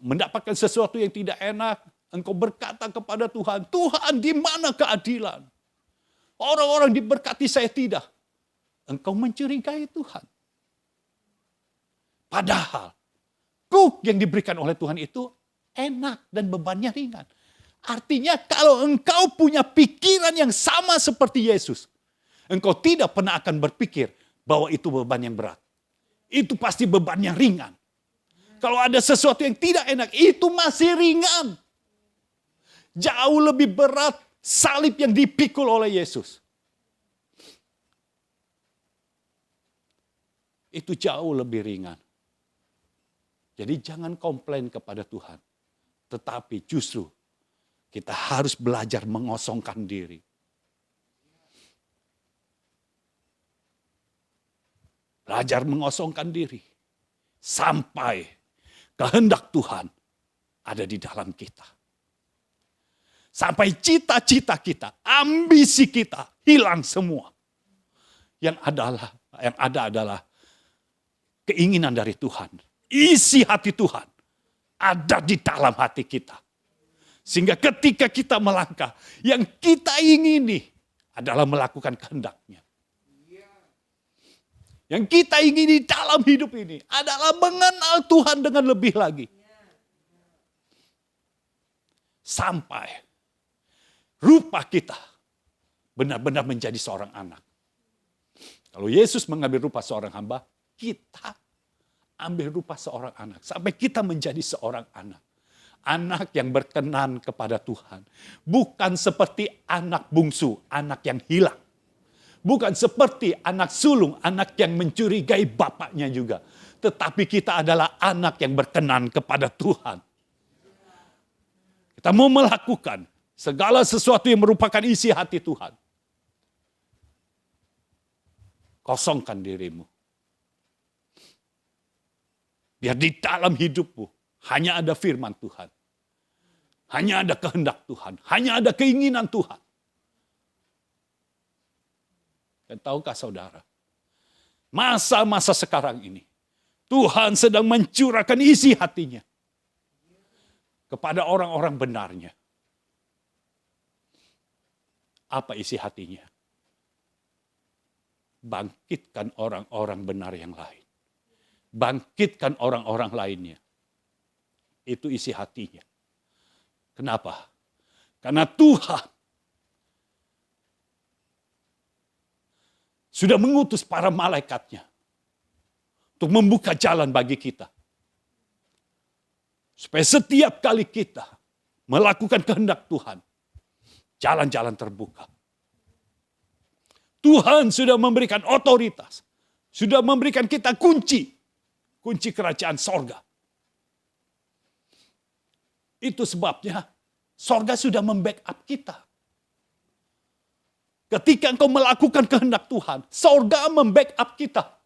mendapatkan sesuatu yang tidak enak, engkau berkata kepada Tuhan, Tuhan di mana keadilan? Orang-orang diberkati saya tidak. Engkau mencurigai Tuhan. Padahal kuk yang diberikan oleh Tuhan itu enak dan bebannya ringan. Artinya kalau engkau punya pikiran yang sama seperti Yesus, engkau tidak pernah akan berpikir bahwa itu beban yang berat. Itu pasti beban yang ringan. Kalau ada sesuatu yang tidak enak, itu masih ringan. Jauh lebih berat salib yang dipikul oleh Yesus. Itu jauh lebih ringan. Jadi jangan komplain kepada Tuhan. Tetapi justru kita harus belajar mengosongkan diri. Belajar mengosongkan diri. Sampai kehendak Tuhan ada di dalam kita. Sampai cita-cita kita, ambisi kita hilang semua. Yang ada adalah keinginan dari Tuhan. Isi hati Tuhan ada di dalam hati kita. Sehingga ketika kita melangkah, yang kita ingini adalah melakukan kehendak-Nya. Yang kita ingini dalam hidup ini adalah mengenal Tuhan dengan lebih lagi. Sampai rupa kita benar-benar menjadi seorang anak. Kalau Yesus mengambil rupa seorang hamba, kita ambil rupa seorang anak. Sampai kita menjadi seorang anak. Anak yang berkenan kepada Tuhan. Bukan seperti anak bungsu, anak yang hilang. Bukan seperti anak sulung, anak yang mencurigai bapaknya juga. Tetapi kita adalah anak yang berkenan kepada Tuhan. Kita mau melakukan segala sesuatu yang merupakan isi hati Tuhan. Kosongkan dirimu. Biar di dalam hidupmu hanya ada firman Tuhan. Hanya ada kehendak Tuhan. Hanya ada keinginan Tuhan. Dan tahukah saudara, masa-masa sekarang ini, Tuhan sedang mencurahkan isi hatinya kepada orang-orang benarnya. Apa isi hatinya? Bangkitkan orang-orang benar yang lain. Bangkitkan orang-orang lainnya. Itu isi hatinya. Kenapa? Karena Tuhan sudah mengutus para malaikatnya untuk membuka jalan bagi kita. Supaya setiap kali kita melakukan kehendak Tuhan, jalan-jalan terbuka. Tuhan sudah memberikan otoritas, sudah memberikan kita kunci kerajaan sorga. Itu sebabnya sorga sudah membackup kita. Ketika engkau melakukan kehendak Tuhan, sorga membackup kita.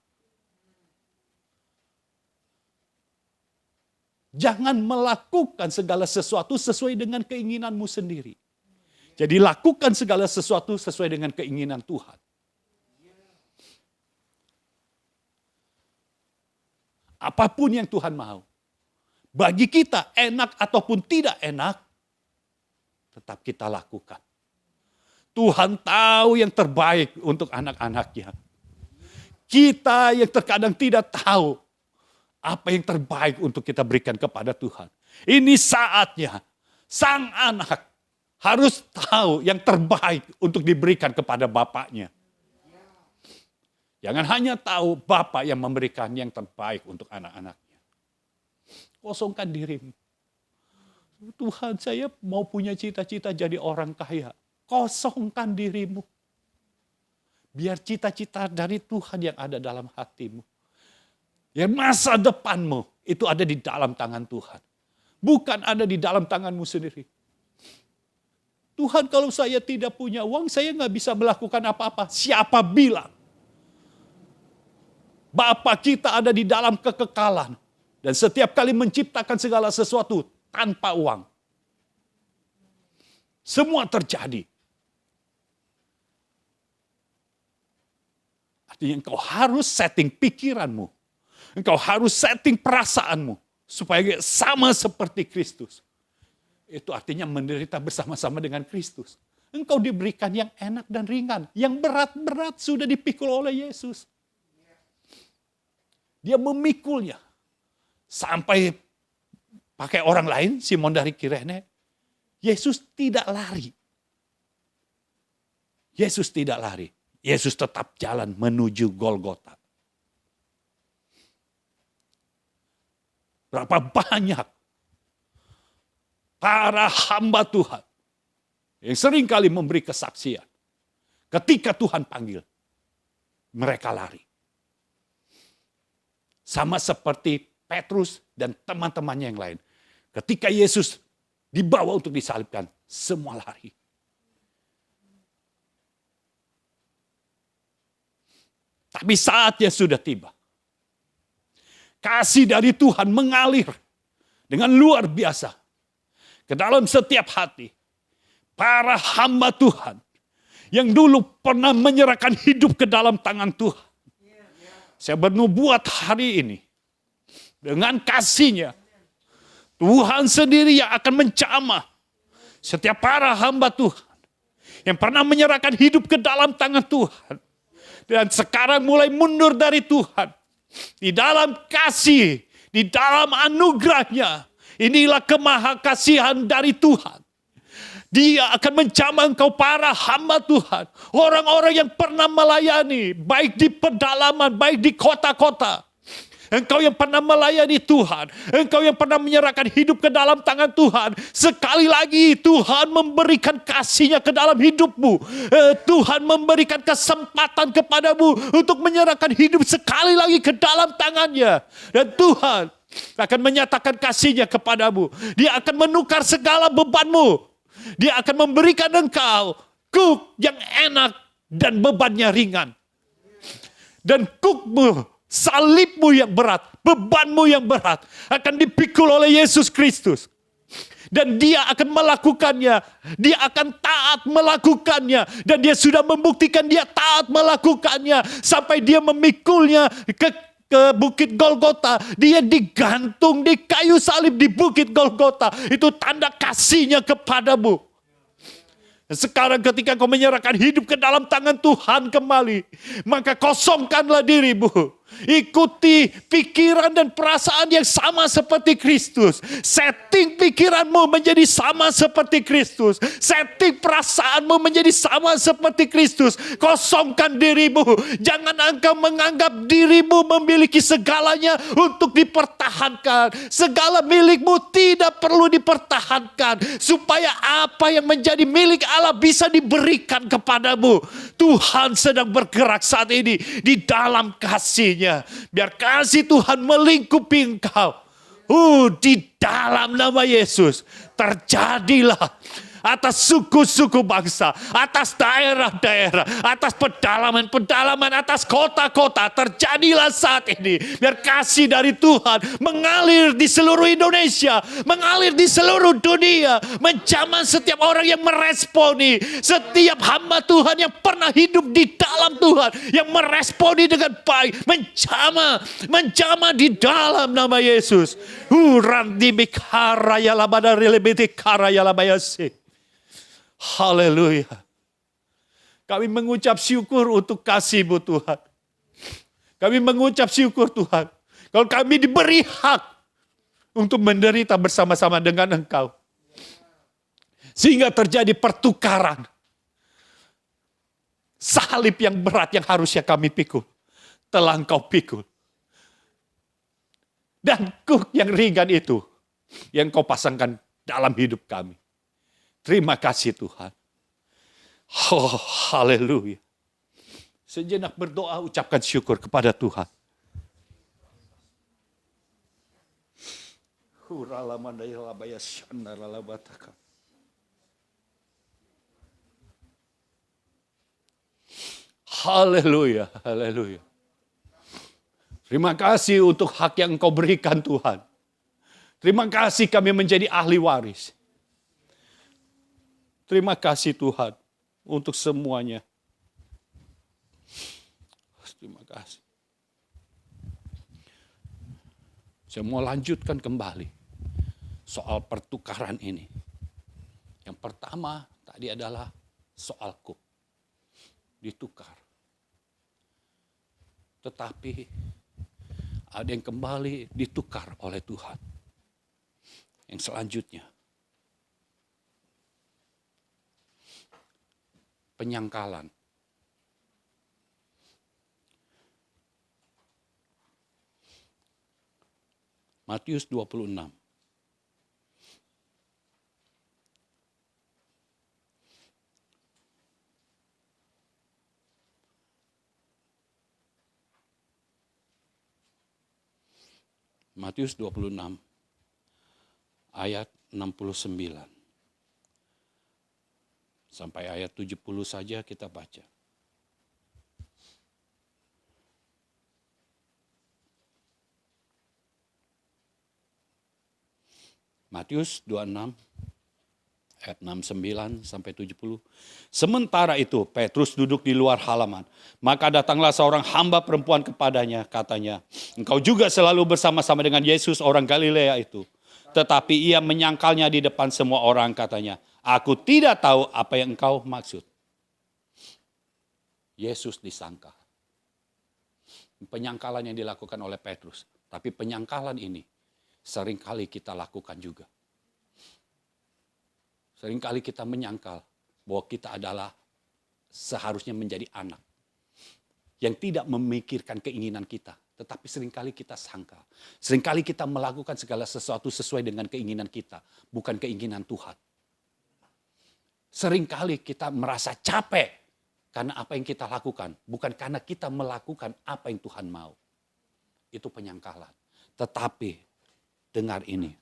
Jangan melakukan segala sesuatu sesuai dengan keinginanmu sendiri. Jadi lakukan segala sesuatu sesuai dengan keinginan Tuhan. Apapun yang Tuhan mau. Bagi kita enak ataupun tidak enak, tetap kita lakukan. Tuhan tahu yang terbaik untuk anak-anaknya. Kita yang terkadang tidak tahu apa yang terbaik untuk kita berikan kepada Tuhan. Ini saatnya sang anak harus tahu yang terbaik untuk diberikan kepada bapaknya. Jangan hanya tahu bapak yang memberikan yang terbaik untuk anak-anaknya. Kosongkan dirimu. Tuhan, saya mau punya cita-cita jadi orang kaya. Kosongkan dirimu. Biar cita-cita dari Tuhan yang ada dalam hatimu. Ya, masa depanmu itu ada di dalam tangan Tuhan. Bukan ada di dalam tanganmu sendiri. Tuhan, kalau saya tidak punya uang, saya nggak bisa melakukan apa-apa. Siapa bilang? Bapa kita ada di dalam kekekalan. Dan setiap kali menciptakan segala sesuatu tanpa uang. Semua terjadi. Artinya engkau harus setting pikiranmu. Engkau harus setting perasaanmu. Supaya sama seperti Kristus. Itu artinya menderita bersama-sama dengan Kristus. Engkau diberikan yang enak dan ringan. Yang berat-berat sudah dipikul oleh Yesus. Dia memikulnya. Sampai pakai orang lain, Simon dari Kirene. Yesus tidak lari. Yesus tidak lari. Yesus tetap jalan menuju Golgota. Berapa banyak para hamba Tuhan yang seringkali memberi kesaksian. Ketika Tuhan panggil, mereka lari. Sama seperti Petrus dan teman-temannya yang lain. Ketika Yesus dibawa untuk disalibkan, semua lari. Tapi saatnya sudah tiba. Kasih dari Tuhan mengalir dengan luar biasa ke dalam setiap hati. Para hamba Tuhan yang dulu pernah menyerahkan hidup ke dalam tangan Tuhan. Saya bernubuat hari ini dengan kasih-Nya. Tuhan sendiri yang akan menjamah setiap para hamba Tuhan yang pernah menyerahkan hidup ke dalam tangan Tuhan. Dan sekarang mulai mundur dari Tuhan. Di dalam kasih, di dalam anugerahnya. Inilah kemahakasihan dari Tuhan. Dia akan menjamah engkau para hamba Tuhan. Orang-orang yang pernah melayani. Baik di pedalaman, baik di kota-kota. Engkau yang pernah melayani Tuhan. Engkau yang pernah menyerahkan hidup ke dalam tangan Tuhan. Sekali lagi Tuhan memberikan kasih-Nya ke dalam hidupmu. Tuhan memberikan kesempatan kepadamu untuk menyerahkan hidup sekali lagi ke dalam tangan-Nya. Dan Tuhan akan menyatakan kasih-Nya kepadamu. Dia akan menukar segala bebanmu. Dia akan memberikan engkau kuk yang enak dan bebannya ringan. Dan kukmu, salibmu yang berat, bebanmu yang berat akan dipikul oleh Yesus Kristus. Dan dia akan melakukannya. Dia akan taat melakukannya. Dan dia sudah membuktikan dia taat melakukannya. Sampai dia memikulnya ke Bukit Golgota. Dia digantung di kayu salib di Bukit Golgota. Itu tanda kasih-Nya kepadamu. Sekarang ketika kau menyerahkan hidup ke dalam tangan Tuhan kembali, maka kosongkanlah dirimu. Ikuti pikiran dan perasaan yang sama seperti Kristus. Setting pikiranmu menjadi sama seperti Kristus. Setting perasaanmu menjadi sama seperti Kristus. Kosongkan dirimu. Jangan engkau menganggap dirimu memiliki segalanya untuk dipertahankan. Segala milikmu tidak perlu dipertahankan. Supaya apa yang menjadi milik Allah bisa diberikan kepadamu. Tuhan sedang bergerak saat ini di dalam kasih-Nya. Biar kasih Tuhan melingkupi engkau. Di dalam nama Yesus terjadilah atas suku-suku bangsa, atas daerah-daerah, atas pedalaman-pedalaman, atas kota-kota. Terjadilah saat ini. Biar kasih dari Tuhan mengalir di seluruh Indonesia, mengalir di seluruh dunia, menjamah setiap orang yang meresponi, setiap hamba Tuhan yang pernah hidup di dalam Tuhan, yang meresponi dengan baik, menjamah di dalam nama Yesus. Haleluya. Kami mengucap syukur untuk kasih-Mu Tuhan. Kami mengucap syukur Tuhan. Kalau kami diberi hak untuk menderita bersama-sama dengan Engkau. Sehingga terjadi pertukaran. Salib yang berat yang harusnya kami pikul. Telah Engkau pikul. Dan kuk yang ringan itu. Yang Kau pasangkan dalam hidup kami. Terima kasih Tuhan. Oh, haleluya. Sejenak berdoa, ucapkan syukur kepada Tuhan. Haleluya, haleluya. Terima kasih untuk hak yang Engkau berikan Tuhan. Terima kasih kami menjadi ahli waris. Terima kasih Tuhan untuk semuanya. Terima kasih. Saya mau lanjutkan kembali soal pertukaran ini. Yang pertama tadi adalah soal kuk. Ditukar. Tetapi ada yang kembali ditukar oleh Tuhan. Yang selanjutnya. Penyangkalan. Matius 26. Matius 26 ayat 69. Sampai ayat 70 saja kita baca. Matius 26 ayat 69 sampai 70. Sementara itu Petrus duduk di luar halaman. Maka datanglah seorang hamba perempuan kepadanya, katanya, "Engkau juga selalu bersama-sama dengan Yesus orang Galilea itu." Tetapi ia menyangkalnya di depan semua orang, katanya, "Aku tidak tahu apa yang engkau maksud." Yesus disangkal. Penyangkalan yang dilakukan oleh Petrus. Tapi penyangkalan ini seringkali kita lakukan juga. Seringkali kita menyangkal bahwa kita adalah seharusnya menjadi anak yang tidak memikirkan keinginan kita. Tetapi seringkali kita sangkal. Seringkali kita melakukan segala sesuatu sesuai dengan keinginan kita. Bukan keinginan Tuhan. Seringkali kita merasa capek karena apa yang kita lakukan. Bukan karena kita melakukan apa yang Tuhan mau. Itu penyangkalan. Tetapi dengar ini.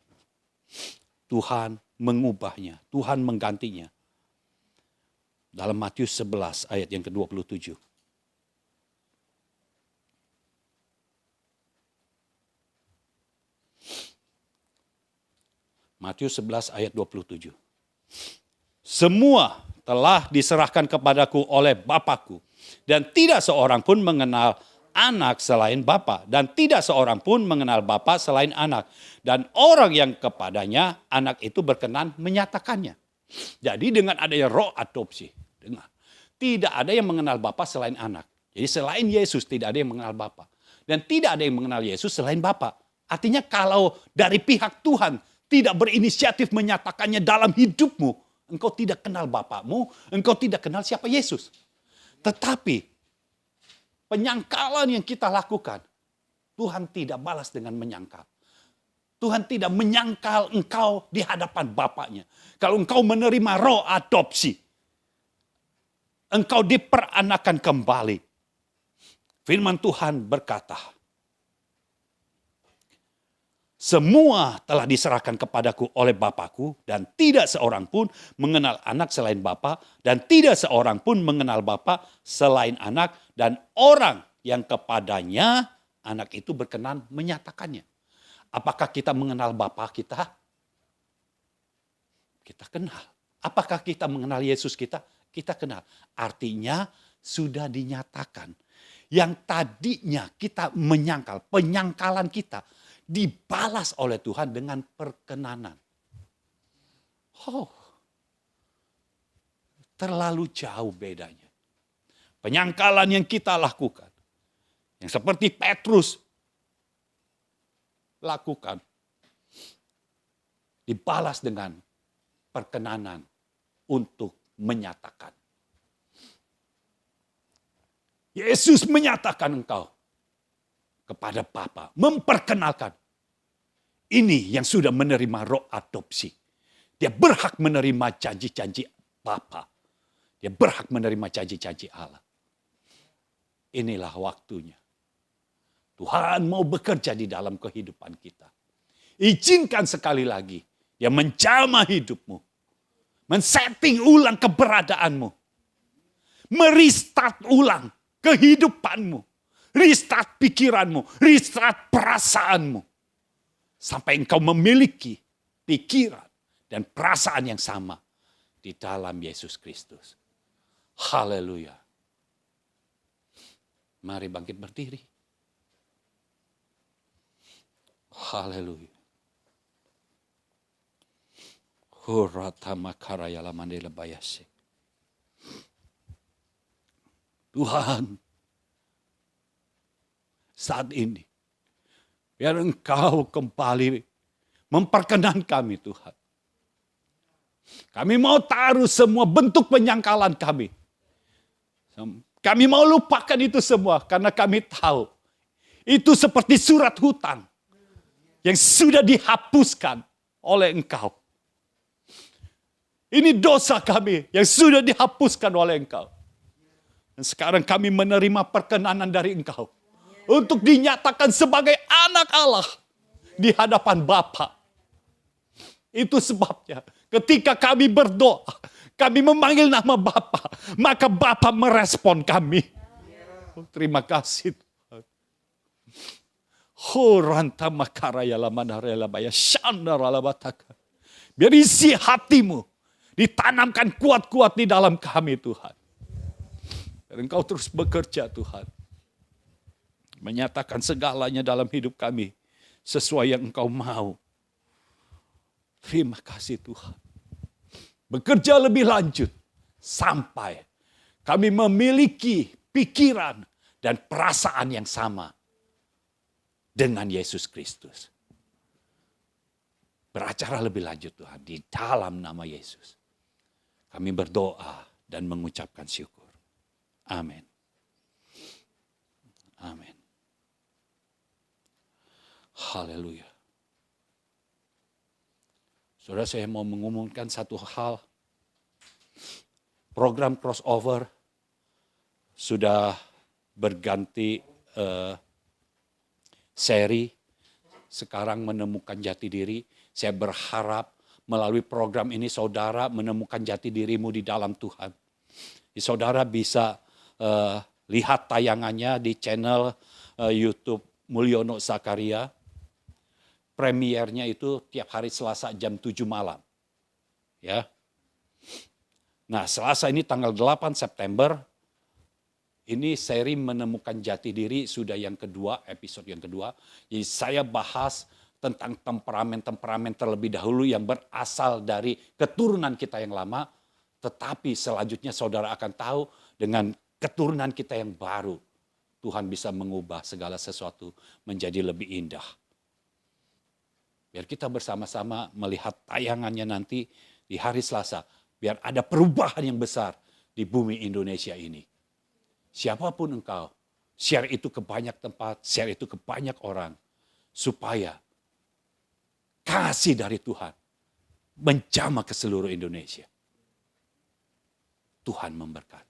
Tuhan mengubahnya. Tuhan menggantinya. Dalam Matius 11 ayat yang ke-27. Matius 11 ayat 27. Semua telah diserahkan kepadaku oleh Bapakku. Dan tidak seorang pun mengenal anak selain Bapa. Dan tidak seorang pun mengenal Bapa selain anak. Dan orang yang kepadanya anak itu berkenan menyatakannya. Jadi dengan adanya roh adopsi. Dengar. Tidak ada yang mengenal Bapa selain anak. Jadi selain Yesus tidak ada yang mengenal Bapa. Dan tidak ada yang mengenal Yesus selain Bapa. Artinya kalau dari pihak Tuhan tidak berinisiatif menyatakannya dalam hidupmu, engkau tidak kenal Bapamu, engkau tidak kenal siapa Yesus. Tetapi penyangkalan yang kita lakukan, Tuhan tidak balas dengan menyangkal. Tuhan tidak menyangkal engkau di hadapan Bapaknya. Kalau engkau menerima roh adopsi, engkau diperanakan kembali. Firman Tuhan berkata, semua telah diserahkan kepadaku oleh Bapakku, dan tidak seorang pun mengenal anak selain Bapa, dan tidak seorang pun mengenal Bapa selain anak, dan orang yang kepadanya anak itu berkenan menyatakannya. Apakah kita mengenal Bapa kita? Kita kenal. Apakah kita mengenal Yesus kita? Kita kenal. Artinya sudah dinyatakan. Yang tadinya kita menyangkal, penyangkalan kita dibalas oleh Tuhan dengan perkenanan. Oh, terlalu jauh bedanya. Penyangkalan yang kita lakukan, yang seperti Petrus lakukan, dibalas dengan perkenanan untuk menyatakan. Yesus menyatakan engkau kepada Bapa, memperkenalkan. Ini yang sudah menerima roh adopsi. Dia berhak menerima janji-janji Bapa. Dia berhak menerima janji-janji Allah. Inilah waktunya. Tuhan mau bekerja di dalam kehidupan kita. Izinkan sekali lagi dia menjamah hidupmu. Men-setting ulang keberadaanmu. Merestart ulang kehidupanmu. Restart pikiranmu, restart perasaanmu. Sampai engkau memiliki pikiran dan perasaan yang sama di dalam Yesus Kristus. Haleluya. Mari bangkit berdiri. Haleluya. Tuhan, saat ini, biar engkau kembali memperkenan kami Tuhan. Kami mau taruh semua bentuk penyangkalan kami. Kami mau lupakan itu semua karena kami tahu itu seperti surat hutang. yang sudah dihapuskan oleh Engkau. Ini dosa kami yang sudah dihapuskan oleh Engkau. Dan sekarang kami menerima perkenanan dari Engkau untuk dinyatakan sebagai anak Allah di hadapan Bapa. Itu sebabnya ketika kami berdoa, kami memanggil nama Bapa, maka Bapa merespon kami. Oh, terima kasih Tuhan. Biar isi hatimu ditanamkan kuat-kuat di dalam kami Tuhan. Dan Engkau terus bekerja Tuhan. Menyatakan segalanya dalam hidup kami sesuai yang Engkau mau. Terima kasih Tuhan. Bekerja lebih lanjut sampai kami memiliki pikiran dan perasaan yang sama dengan Yesus Kristus. Beracara lebih lanjut Tuhan di dalam nama Yesus. Kami berdoa dan mengucapkan syukur. Amin. Amin. Haleluya. Saudara, saya mau mengumumkan satu hal. Program crossover sudah berganti seri. Sekarang menemukan jati diri. Saya berharap melalui program ini saudara menemukan jati dirimu di dalam Tuhan. Saudara bisa lihat tayangannya di channel YouTube Mulyono Zakaria. Premiernya itu tiap hari Selasa jam 7 malam. Ya. Nah, Selasa ini tanggal 8 September. Ini seri menemukan jati diri sudah yang kedua, episode yang kedua. Jadi saya bahas tentang temperamen-temperamen terlebih dahulu yang berasal dari keturunan kita yang lama. Tetapi selanjutnya saudara akan tahu dengan keturunan kita yang baru. Tuhan bisa mengubah segala sesuatu menjadi lebih indah. Biar kita bersama-sama melihat tayangannya nanti di hari Selasa. Biar ada perubahan yang besar di bumi Indonesia ini. Siapapun engkau, share itu ke banyak tempat, share itu ke banyak orang. Supaya kasih dari Tuhan menjamah ke seluruh Indonesia. Tuhan memberkati.